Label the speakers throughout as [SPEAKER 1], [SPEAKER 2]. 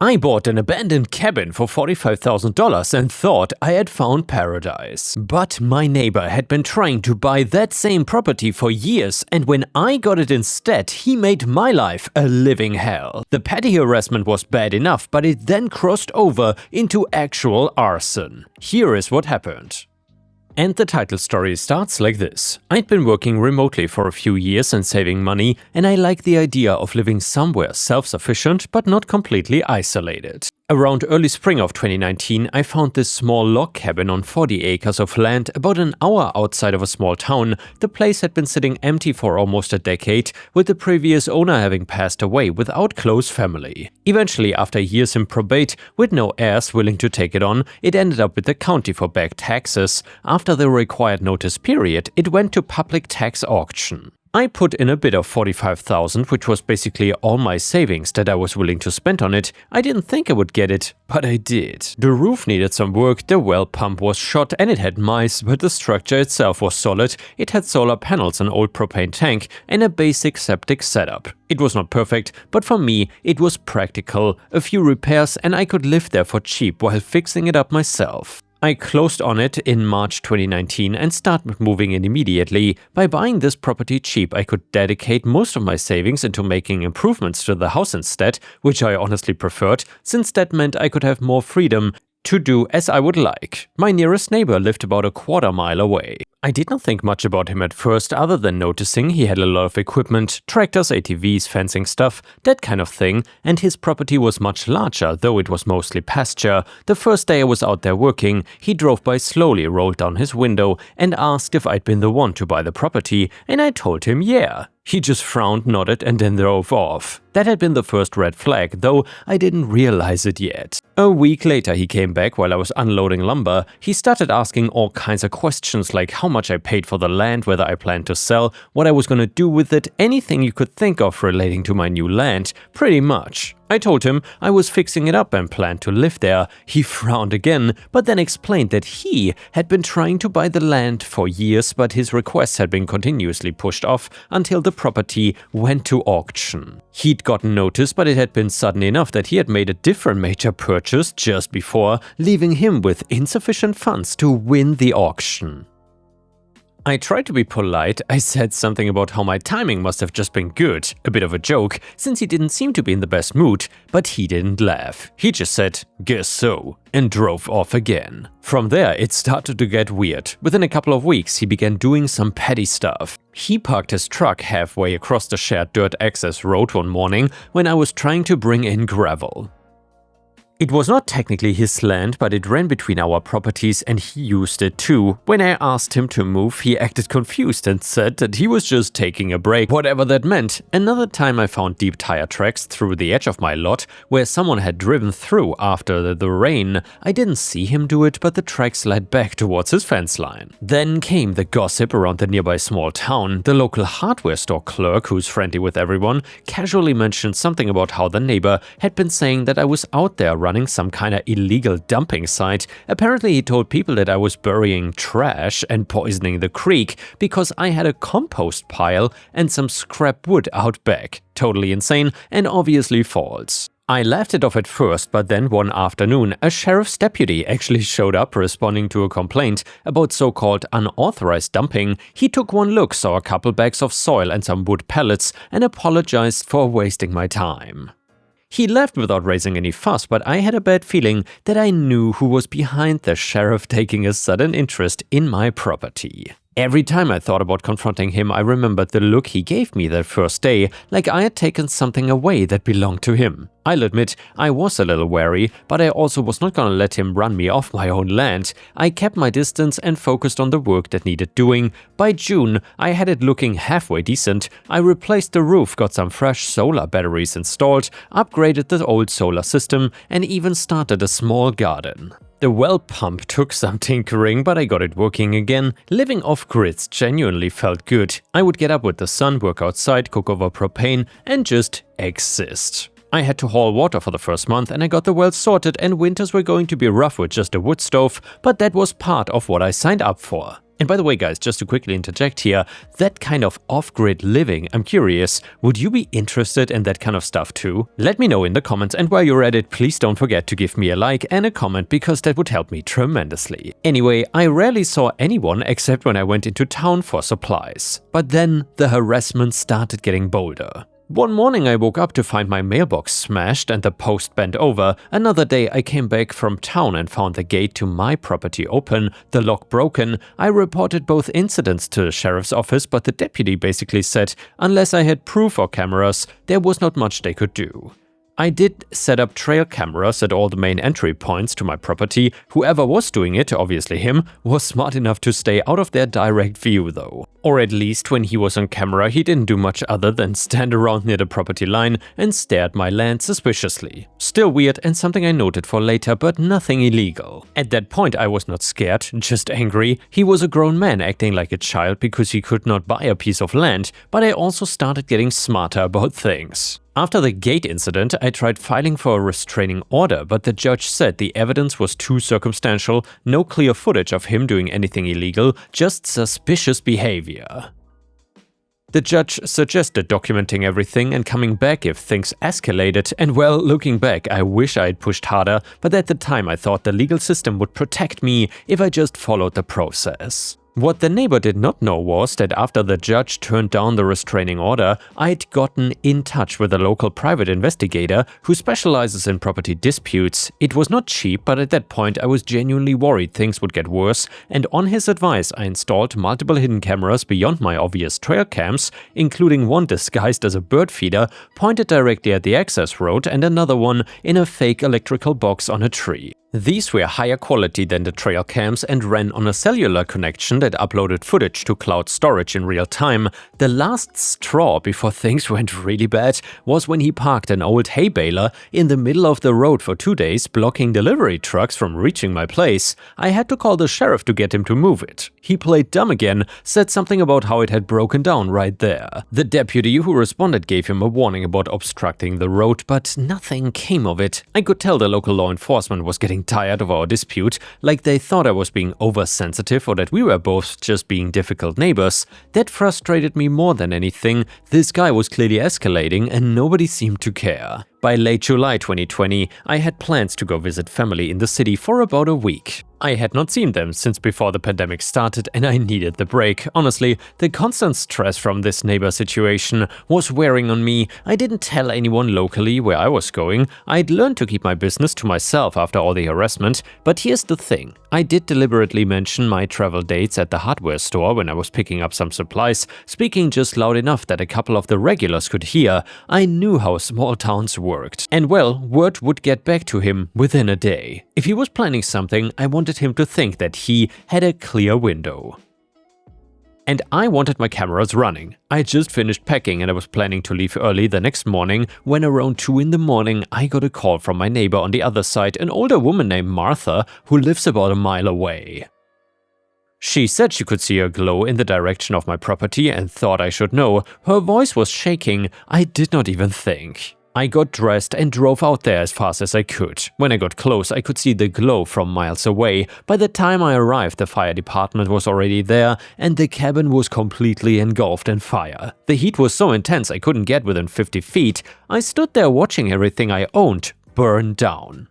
[SPEAKER 1] I bought an abandoned cabin for $45,000 and thought I had found paradise. But my neighbor had been trying to buy that same property for years, and when I got it instead, he made my life a living hell. The petty harassment was bad enough, but it then crossed over into actual arson. Here is what happened. And the title story starts like this. I'd been working remotely for a few years and saving money, and I like the idea of living somewhere self-sufficient but not completely isolated. Around early spring of 2019, I found this small log cabin on 40 acres of land about an hour outside of a small town. The place had been sitting empty for almost a decade, with the previous owner having passed away without close family. Eventually, after years in probate, with no heirs willing to take it on, it ended up with the county for back taxes. After the required notice period, it went to public tax auction. I put in a bid of $45,000, which was basically all my savings that I was willing to spend on it. I didn't think I would get it, but I did. The roof needed some work, the well pump was shot and it had mice, but the structure itself was solid. It had solar panels, an old propane tank, and a basic septic setup. It was not perfect, but for me, it was practical. A few repairs and I could live there for cheap while fixing it up myself. I closed on it in March 2019 and started moving in immediately. By buying this property cheap, I could dedicate most of my savings into making improvements to the house instead, which I honestly preferred, since that meant I could have more freedom to do as I would like. My nearest neighbor lived about a quarter mile away. I did not think much about him at first, other than noticing he had a lot of equipment, tractors, ATVs, fencing stuff, that kind of thing, and his property was much larger, though it was mostly pasture. The first day I was out there working, he drove by slowly, rolled down his window, and asked if I'd been the one to buy the property, and I told him yeah. He just frowned, nodded, and then drove off. That had been the first red flag, though I didn't realize it yet. A week later he came back while I was unloading lumber. He started asking all kinds of questions like how much I paid for the land, whether I planned to sell, what I was gonna do with it, anything you could think of relating to my new land, pretty much. I told him I was fixing it up and planned to live there. He frowned again, but then explained that he had been trying to buy the land for years, but his requests had been continuously pushed off until the property went to auction. He'd gotten notice, but it had been sudden enough that he had made a different major purchase just before, leaving him with insufficient funds to win the auction. I tried to be polite. I said something about how my timing must have just been good, a bit of a joke, since he didn't seem to be in the best mood, but he didn't laugh. He just said, "Guess so," and drove off again. From there, it started to get weird. Within a couple of weeks, he began doing some petty stuff. He parked his truck halfway across the shared dirt access road one morning when I was trying to bring in gravel. It was not technically his land, but it ran between our properties and he used it too. When I asked him to move, he acted confused and said that he was just taking a break, whatever that meant. Another time I found deep tire tracks through the edge of my lot where someone had driven through after the rain. I didn't see him do it, but the tracks led back towards his fence line. Then came the gossip around the nearby small town. The local hardware store clerk, who's friendly with everyone, casually mentioned something about how the neighbor had been saying that I was out there running some kind of illegal dumping site. Apparently he told people that I was burying trash and poisoning the creek because I had a compost pile and some scrap wood out back. Totally insane and obviously false. I laughed it off at first, but then one afternoon, a sheriff's deputy actually showed up responding to a complaint about so-called unauthorized dumping. He took one look, saw a couple bags of soil and some wood pellets, and apologized for wasting my time. He left without raising any fuss, but I had a bad feeling that I knew who was behind the sheriff taking a sudden interest in my property. Every time I thought about confronting him, I remembered the look he gave me that first day, like I had taken something away that belonged to him. I'll admit, I was a little wary, but I also was not gonna let him run me off my own land. I kept my distance and focused on the work that needed doing. By June, I had it looking halfway decent. I replaced the roof, got some fresh solar batteries installed, upgraded the old solar system, and even started a small garden. The well pump took some tinkering, but I got it working again. Living off-grids genuinely felt good. I would get up with the sun, work outside, cook over propane, and just exist. I had to haul water for the first month and I got the well sorted, and winters were going to be rough with just a wood stove, but that was part of what I signed up for. And by the way guys, just to quickly interject here, that kind of off-grid living, I'm curious, would you be interested in that kind of stuff too? Let me know in the comments, and while you're at it, please don't forget to give me a like and a comment because that would help me tremendously. Anyway, I rarely saw anyone except when I went into town for supplies. But then the harassment started getting bolder. One morning I woke up to find my mailbox smashed and the post bent over. Another day I came back from town and found the gate to my property open, the lock broken. I reported both incidents to the sheriff's office, but the deputy basically said unless I had proof or cameras, there was not much they could do. I did set up trail cameras at all the main entry points to my property. Whoever was doing it, obviously him, was smart enough to stay out of their direct view though. Or at least when he was on camera, he didn't do much other than stand around near the property line and stare at my land suspiciously. Still weird and something I noted for later, but nothing illegal. At that point I was not scared, just angry. He was a grown man acting like a child because he could not buy a piece of land, but I also started getting smarter about things. After the gate incident, I tried filing for a restraining order, but the judge said the evidence was too circumstantial, no clear footage of him doing anything illegal, just suspicious behavior. The judge suggested documenting everything and coming back if things escalated, and well, looking back, I wish I had pushed harder, but at the time I thought the legal system would protect me if I just followed the process. What the neighbor did not know was that after the judge turned down the restraining order, I'd gotten in touch with a local private investigator who specializes in property disputes. It was not cheap, but at that point I was genuinely worried things would get worse, and on his advice I installed multiple hidden cameras beyond my obvious trail cams, including one disguised as a bird feeder pointed directly at the access road and another one in a fake electrical box on a tree. These were higher quality than the trail cams and ran on a cellular connection that uploaded footage to cloud storage in real time. The last straw before things went really bad was when he parked an old hay baler in the middle of the road for 2 days, blocking delivery trucks from reaching my place. I had to call the sheriff to get him to move it. He played dumb again, said something about how it had broken down right there. The deputy who responded gave him a warning about obstructing the road, but nothing came of it. I could tell the local law enforcement was getting tired of our dispute, like they thought I was being oversensitive or that we were both just being difficult neighbors. That frustrated me more than anything. This guy was clearly escalating and nobody seemed to care. By late July 2020, I had plans to go visit family in the city for about a week. I had not seen them since before the pandemic started and I needed the break. Honestly, the constant stress from this neighbor situation was wearing on me. I didn't tell anyone locally where I was going. I'd learned to keep my business to myself after all the harassment, but here's the thing. I did deliberately mention my travel dates at the hardware store when I was picking up some supplies, speaking just loud enough that a couple of the regulars could hear. I knew how small towns worked. And well, word would get back to him within a day. If he was planning something, I wanted him to think that he had a clear window. And I wanted my cameras running. I just finished packing and I was planning to leave early the next morning when around 2 in the morning I got a call from my neighbor on the other side, an older woman named Martha who lives about a mile away. She said she could see a glow in the direction of my property and thought I should know. Her voice was shaking. I did not even think. I got dressed and drove out there as fast as I could. When I got close, I could see the glow from miles away. By the time I arrived, the fire department was already there and the cabin was completely engulfed in fire. The heat was so intense I couldn't get within 50 feet. I stood there watching everything I owned burn down.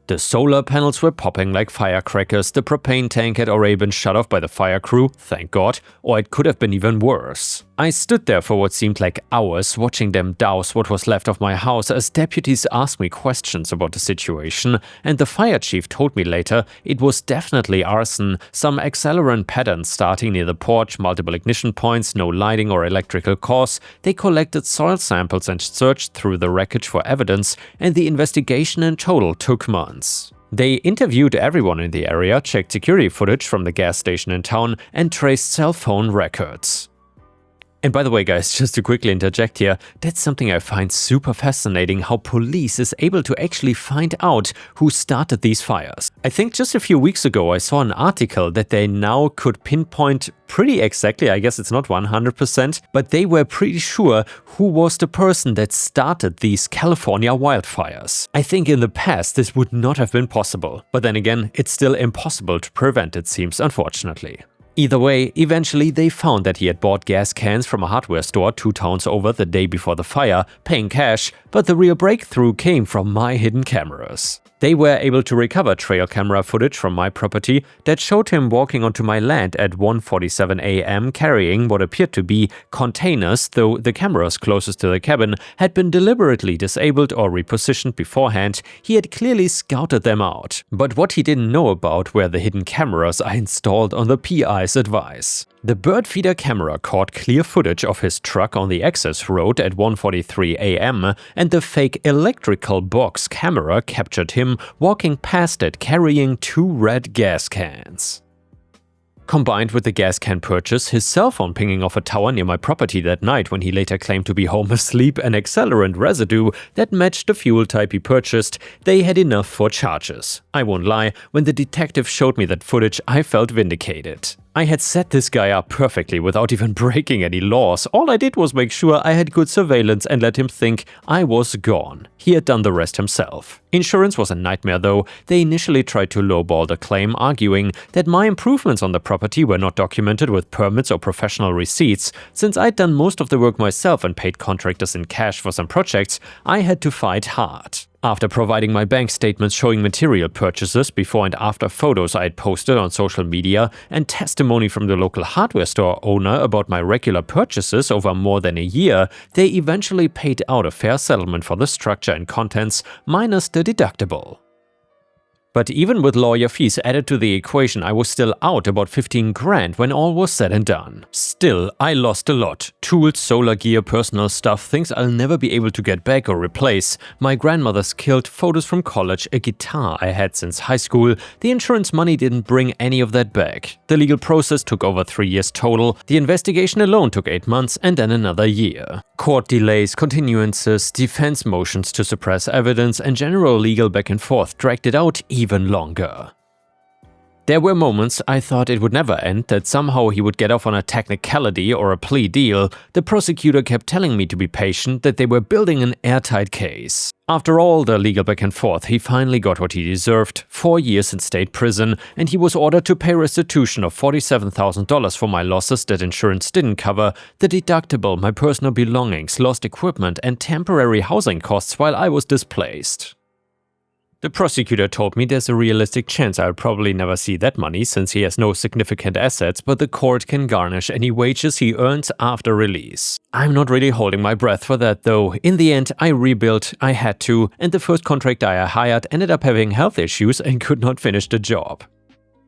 [SPEAKER 1] The solar panels were popping like firecrackers, the propane tank had already been shut off by the fire crew, thank God, or it could have been even worse. I stood there for what seemed like hours, watching them douse what was left of my house as deputies asked me questions about the situation, and the fire chief told me later it was definitely arson, some accelerant pattern starting near the porch, multiple ignition points, no lighting or electrical cause. They collected soil samples and searched through the wreckage for evidence, and the investigation in total took months. They interviewed everyone in the area, checked security footage from the gas station in town, and traced cell phone records. And by the way guys, just to quickly interject here, that's something I find super fascinating, how police is able to actually find out who started these fires. I think just a few weeks ago I saw an article that they now could pinpoint pretty exactly, I guess it's not 100%, but they were pretty sure who was the person that started these California wildfires. I think in the past this would not have been possible, but then again, it's still impossible to prevent, it seems, unfortunately. Either way, eventually they found that he had bought gas cans from a hardware store 2 towns over the day before the fire, paying cash, but the real breakthrough came from my hidden cameras. They were able to recover trail camera footage from my property that showed him walking onto my land at 1:47 a.m. carrying what appeared to be containers, though the cameras closest to the cabin had been deliberately disabled or repositioned beforehand. He had clearly scouted them out. But what he didn't know about were the hidden cameras I installed on the PI's advice. The bird feeder camera caught clear footage of his truck on the access road at 1:43 a.m. and the fake electrical box camera captured him walking past it carrying 2 red gas cans. Combined with the gas can purchase, his cell phone pinging off a tower near my property that night when he later claimed to be home asleep, and accelerant residue that matched the fuel type he purchased, they had enough for charges. I won't lie, when the detective showed me that footage, I felt vindicated. I had set this guy up perfectly without even breaking any laws. All I did was make sure I had good surveillance and let him think I was gone. He had done the rest himself. Insurance was a nightmare though. They initially tried to lowball the claim, arguing that my improvements on the property were not documented with permits or professional receipts. Since I'd done most of the work myself and paid contractors in cash for some projects, I had to fight hard. After providing my bank statements showing material purchases, before and after photos I had posted on social media, and testimony from the local hardware store owner about my regular purchases over more than a year, they eventually paid out a fair settlement for the structure and contents, minus the deductible. But even with lawyer fees added to the equation, I was still out about 15 grand when all was said and done. Still, I lost a lot. Tools, solar gear, personal stuff, things I'll never be able to get back or replace. My grandmother's killed, photos from college, a guitar I had since high school. The insurance money didn't bring any of that back. The legal process took over 3 years total. The investigation alone took 8 months and then another year. Court delays, continuances, defense motions to suppress evidence, and general legal back and forth dragged it out even longer. There were moments I thought it would never end, that somehow he would get off on a technicality or a plea deal. The prosecutor kept telling me to be patient, that they were building an airtight case. After all the legal back and forth, he finally got what he deserved, 4 years in state prison, and he was ordered to pay restitution of $47,000 for my losses that insurance didn't cover, the deductible, my personal belongings, lost equipment, and temporary housing costs while I was displaced. The prosecutor told me there's a realistic chance I'll probably never see that money since he has no significant assets, but the court can garnish any wages he earns after release. I'm not really holding my breath for that though. In the end, I rebuilt, I had to, and the first contractor I hired ended up having health issues and could not finish the job.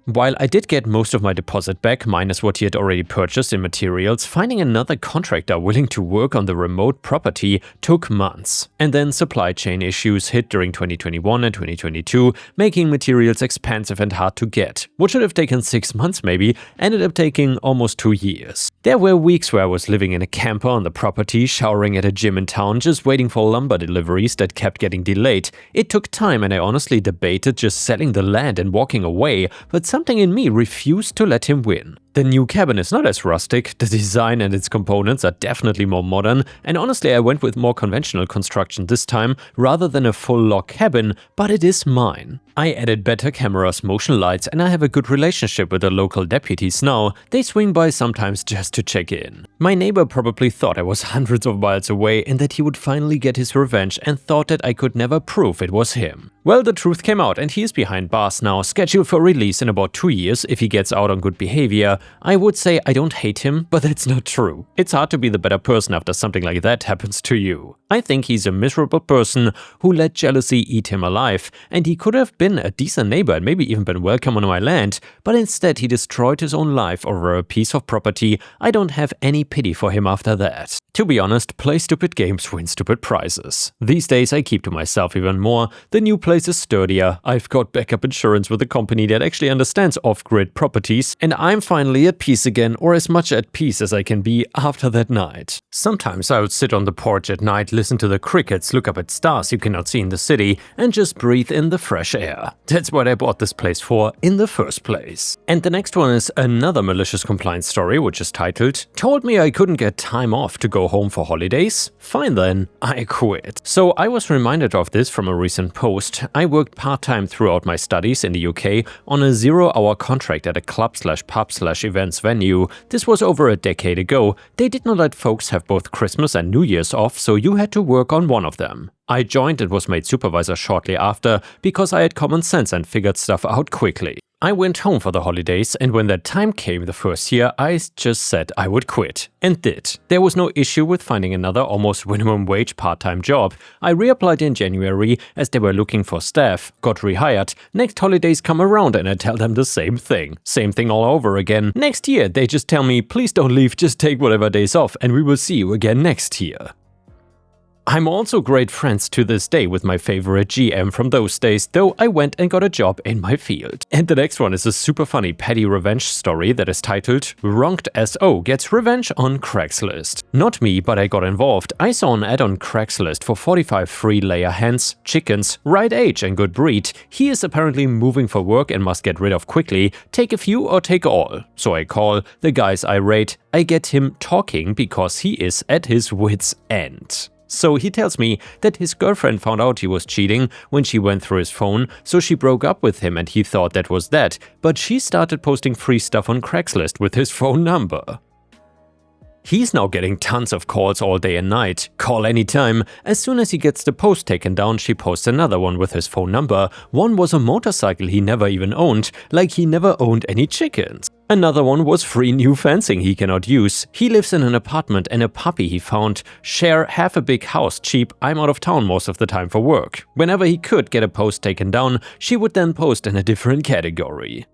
[SPEAKER 1] While I did get most of my deposit back, minus what he had already purchased in materials, finding another contractor willing to work on the remote property took months. And then supply chain issues hit during 2021 and 2022, making materials expensive and hard to get. What should have taken 6 months maybe, ended up taking almost 2 years. There were weeks where I was living in a camper on the property, showering at a gym in town, just waiting for lumber deliveries that kept getting delayed. It took time and I honestly debated just selling the land and walking away, but something in me refused to let him win. The new cabin is not as rustic, the design and its components are definitely more modern, and honestly I went with more conventional construction this time rather than a full log cabin, but it is mine. I added better cameras, motion lights, and I have a good relationship with the local deputies now. They swing by sometimes just to check in. My neighbor probably thought I was hundreds of miles away and that he would finally get his revenge, and thought that I could never prove it was him. Well, the truth came out and he is behind bars now, scheduled for release in about 2 years if he gets out on good behavior. I would say I don't hate him, but that's not true. It's hard to be the better person after something like that happens to you. I think he's a miserable person who let jealousy eat him alive, and he could have been a decent neighbor and maybe even been welcome on my land, but instead he destroyed his own life over a piece of property. I don't have any pity for him after that. To be honest, play stupid games, win stupid prizes. These days I keep to myself even more. The new place is sturdier, I've got backup insurance with a company that actually understands off-grid properties, and I'm finally at peace again, or as much at peace as I can be after that night. Sometimes I would sit on the porch at night, listen to the crickets, look up at stars you cannot see in the city, and just breathe in the fresh air. That's what I bought this place for in the first place. And the next one is another malicious compliance story, which is titled, "Told me I couldn't get time off to go home for holidays? Fine then, I quit." So I was reminded of this from a recent post. I worked part-time throughout my studies in the UK on a 0-hour contract at a club/pub/ events venue. This was over a decade ago. They did not let folks have both Christmas and New Year's off, so you had to work on one of them. I joined and was made supervisor shortly after because I had common sense and figured stuff out quickly. I went home for the holidays, and when that time came the first year, I just said I would quit. And did. There was no issue with finding another almost minimum wage part-time job. I reapplied in January as they were looking for staff, got rehired. Next holidays come around and I tell them the same thing. Same thing all over again. Next year they just tell me, please don't leave, just take whatever days off and we will see you again next year. I'm also great friends to this day with my favorite GM from those days, though I went and got a job in my field. And the next one is a super funny petty revenge story that is titled Wronged SO Gets Revenge on Craigslist. Not me, but I got involved. I saw an ad on Craigslist for 45 free layer hens, chickens, right age and good breed. He is apparently moving for work and must get rid of quickly. Take a few or take all. So I call, the guy's irate. I get him talking because he is at his wit's end. So he tells me that his girlfriend found out he was cheating when she went through his phone, so she broke up with him and he thought that was that, but she started posting free stuff on Craigslist with his phone number. He's now getting tons of calls all day and night. Call anytime. As soon as he gets the post taken down, she posts another one with his phone number. One was a motorcycle he never even owned, like he never owned any chickens. Another one was free new fencing he cannot use. He lives in an apartment and a puppy he found. Share half a big house cheap. I'm out of town most of the time for work. Whenever he could get a post taken down, she would then post in a different category.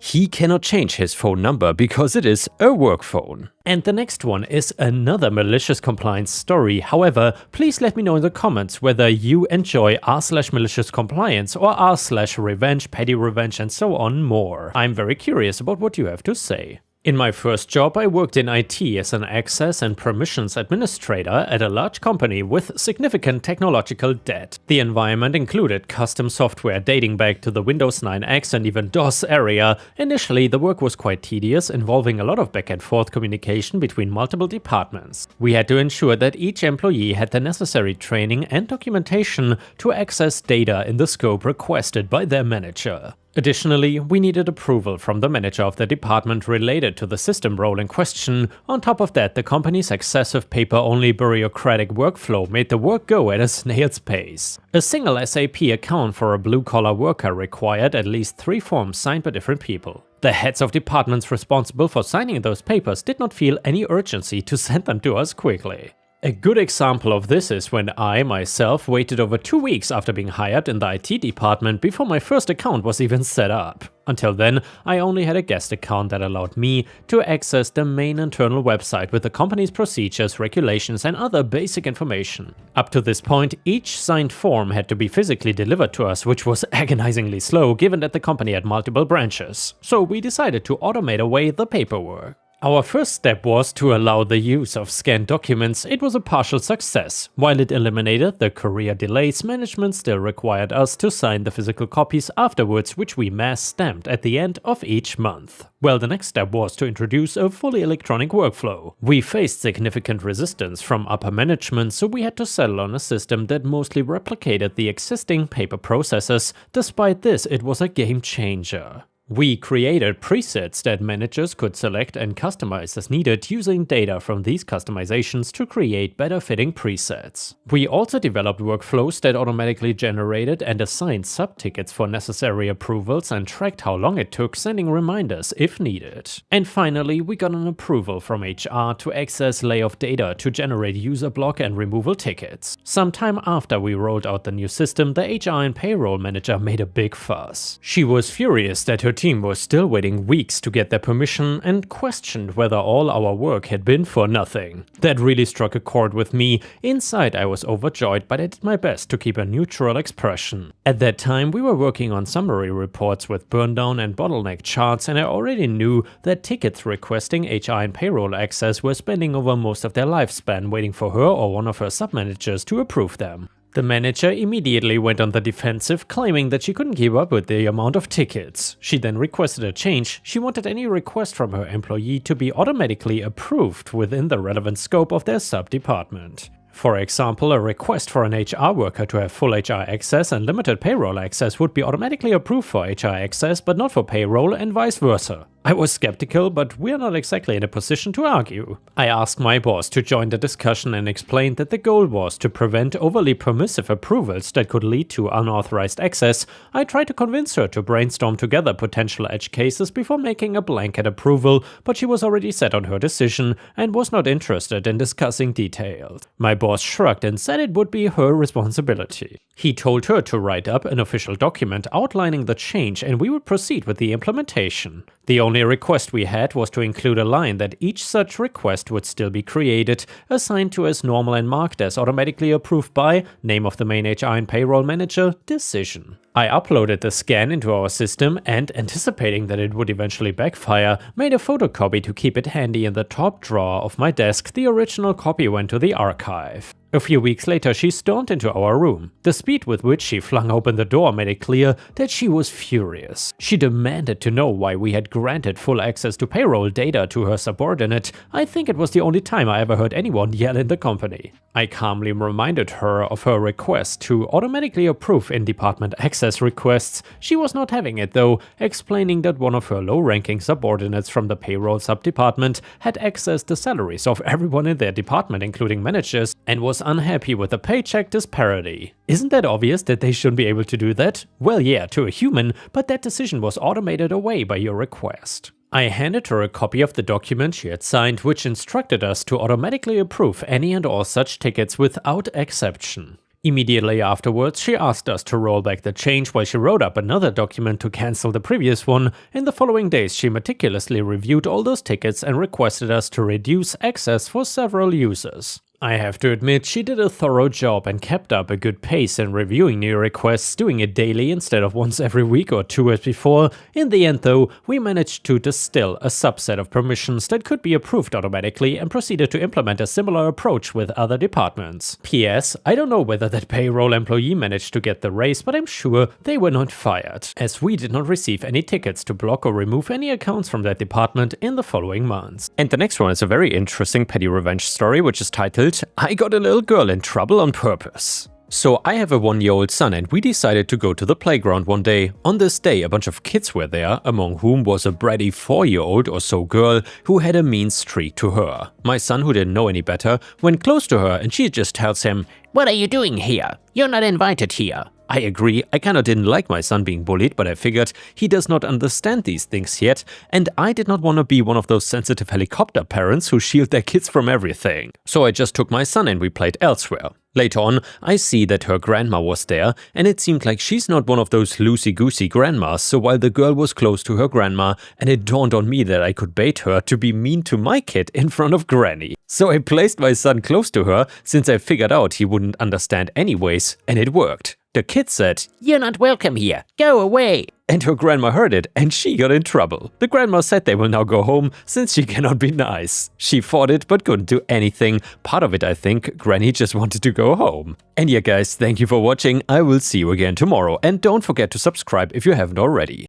[SPEAKER 1] He cannot change his phone number because it is a work phone. And the next one is another malicious compliance story. However, please let me know in the comments whether you enjoy r/malicious compliance or r/revenge, petty revenge and so on more. I'm very curious about what you have to say. In my first job, I worked in IT as an access and permissions administrator at a large company with significant technological debt. The environment included custom software dating back to the Windows 9X and even DOS area. Initially, the work was quite tedious, involving a lot of back and forth communication between multiple departments. We had to ensure that each employee had the necessary training and documentation to access data in the scope requested by their manager. Additionally, we needed approval from the manager of the department related to the system role in question. On top of that, the company's excessive paper-only bureaucratic workflow made the work go at a snail's pace. A single SAP account for a blue-collar worker required at least 3 forms signed by different people. The heads of departments responsible for signing those papers did not feel any urgency to send them to us quickly. A good example of this is when I, myself, waited over 2 weeks after being hired in the IT department before my first account was even set up. Until then, I only had a guest account that allowed me to access the main internal website with the company's procedures, regulations and other basic information. Up to this point, each signed form had to be physically delivered to us, which was agonizingly slow given that the company had multiple branches. So we decided to automate away the paperwork. Our first step was to allow the use of scanned documents. It was a partial success. While it eliminated the courier delays, management still required us to sign the physical copies afterwards, which we mass stamped at the end of each month. Well, the next step was to introduce a fully electronic workflow. We faced significant resistance from upper management, so we had to settle on a system that mostly replicated the existing paper processes. Despite this, it was a game changer. We created presets that managers could select and customize as needed using data from these customizations to create better fitting presets. We also developed workflows that automatically generated and assigned sub-tickets for necessary approvals and tracked how long it took, sending reminders if needed. And finally, we got an approval from HR to access layoff data to generate user block and removal tickets. Sometime after we rolled out the new system, the HR and payroll manager made a big fuss. She was furious that her team was still waiting weeks to get their permission and questioned whether all our work had been for nothing. That really struck a chord with me. Inside I was overjoyed, but I did my best to keep a neutral expression. At that time we were working on summary reports with burndown and bottleneck charts, and I already knew that tickets requesting HR and payroll access were spending over most of their lifespan waiting for her or one of her sub-managers to approve them. The manager immediately went on the defensive, claiming that she couldn't keep up with the amount of tickets. She then requested a change. She wanted any request from her employee to be automatically approved within the relevant scope of their sub-department. For example, a request for an HR worker to have full HR access and limited payroll access would be automatically approved for HR access but not for payroll, and vice versa. I was skeptical, but we're not exactly in a position to argue. I asked my boss to join the discussion and explained that the goal was to prevent overly permissive approvals that could lead to unauthorized access. I tried to convince her to brainstorm together potential edge cases before making a blanket approval, but she was already set on her decision and was not interested in discussing details. My boss shrugged and said it would be her responsibility. He told her to write up an official document outlining the change and we would proceed with the implementation. The only request we had was to include a line that each such request would still be created, assigned to as normal and marked as automatically approved by name of the main HR and payroll manager, decision. I uploaded the scan into our system and, anticipating that it would eventually backfire, made a photocopy to keep it handy in the top drawer of my desk. The original copy went to the archive. A few weeks later, she stormed into our room. The speed with which she flung open the door made it clear that she was furious. She demanded to know why we had granted full access to payroll data to her subordinate. I think it was the only time I ever heard anyone yell in the company. I calmly reminded her of her request to automatically approve in-department access requests. She was not having it though, explaining that one of her low-ranking subordinates from the payroll subdepartment had accessed the salaries of everyone in their department, including managers, and was unhappy with the paycheck disparity. Isn't that obvious that they shouldn't be able to do that? Well, yeah, to a human, but that decision was automated away by your request. I handed her a copy of the document she had signed, which instructed us to automatically approve any and all such tickets without exception. Immediately afterwards, she asked us to roll back the change while she wrote up another document to cancel the previous one. In the following days, she meticulously reviewed all those tickets and requested us to reduce access for several users. I have to admit, she did a thorough job and kept up a good pace in reviewing new requests, doing it daily instead of once every week or two as before. In the end though, we managed to distill a subset of permissions that could be approved automatically and proceeded to implement a similar approach with other departments. P.S. I don't know whether that payroll employee managed to get the raise, but I'm sure they were not fired, as we did not receive any tickets to block or remove any accounts from that department in the following months. And the next one is a very interesting petty revenge story, which is titled I got a little girl in trouble on purpose. So I have a 1-year-old son and we decided to go to the playground one day. On this day, a bunch of kids were there, among whom was a bratty 4-year-old or so girl who had a mean streak to her. My son, who didn't know any better, went close to her and she just tells him, "What are you doing here? You're not invited here." I agree, I kinda didn't like my son being bullied, but I figured he does not understand these things yet, and I did not want to be one of those sensitive helicopter parents who shield their kids from everything. So I just took my son and we played elsewhere. Later on, I see that her grandma was there, and it seemed like she's not one of those loosey-goosey grandmas, so while the girl was close to her grandma, and it dawned on me that I could bait her to be mean to my kid in front of Granny. So I placed my son close to her, since I figured out he wouldn't understand anyways, and it worked. The kid said, "You're not welcome here, go away." And her grandma heard it and she got in trouble. The grandma said they will now go home since she cannot be nice. She fought it but couldn't do anything. Part of it, I think, Granny just wanted to go home. And yeah guys, thank you for watching. I will see you again tomorrow and don't forget to subscribe if you haven't already.